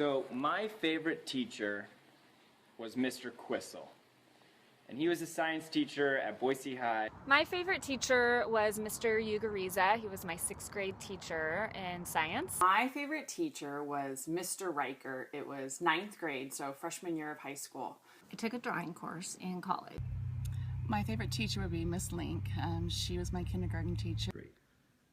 So my favorite teacher was Mr. Quissel, and he was a science teacher at Boise High. My favorite teacher was Mr. Ugariza. He was my 6th grade teacher in science. My favorite teacher was Mr. Riker. It was 9th grade, so freshman year of high school. I took a drawing course in college. My favorite teacher would be Miss Link. She was my kindergarten teacher.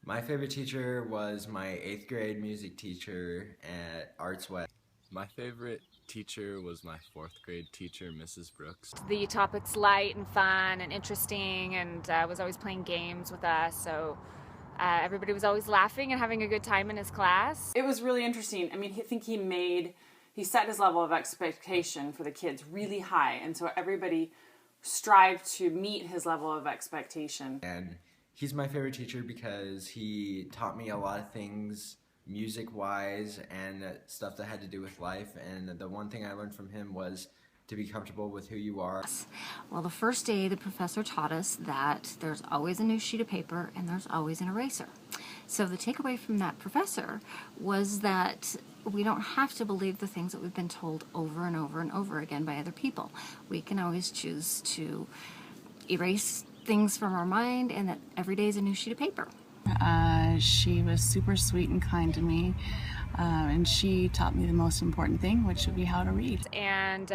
My favorite teacher was my 8th grade music teacher at Arts West. My favorite teacher was my 4th grade teacher, Mrs. Brooks. The topic's light and fun and interesting, and was always playing games with us, so everybody was always laughing and having a good time in his class. It was really interesting. I mean, I think he set his level of expectation for the kids really high, and so everybody strived to meet his level of expectation. And he's my favorite teacher because he taught me a lot of things music-wise and stuff that had to do with life, and the one thing I learned from him was to be comfortable with who you are. Well, the first day the professor taught us that there's always a new sheet of paper and there's always an eraser. So the takeaway from that professor was that we don't have to believe the things that we've been told over and over and over again by other people. We can always choose to erase things from our mind, and that every day is a new sheet of paper. She was super sweet and kind to me, and she taught me the most important thing, which would be how to read. And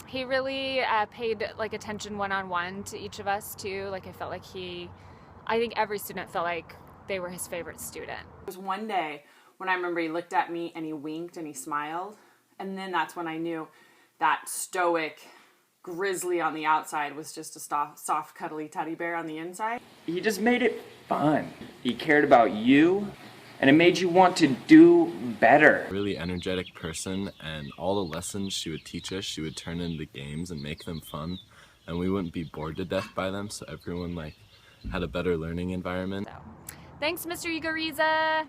he really paid attention one-on-one to each of us too. I felt like I think every student felt like they were his favorite student. There was one day when I remember he looked at me and he winked and he smiled, and then that's when I knew that stoic grizzly on the outside was just a soft, cuddly teddy bear on the inside. He just made it fun. He cared about you, and it made you want to do better. Really energetic person, and all the lessons she would teach us, she would turn into games and make them fun, and we wouldn't be bored to death by them, so everyone had a better learning environment. So, thanks, Mr. Ugariza.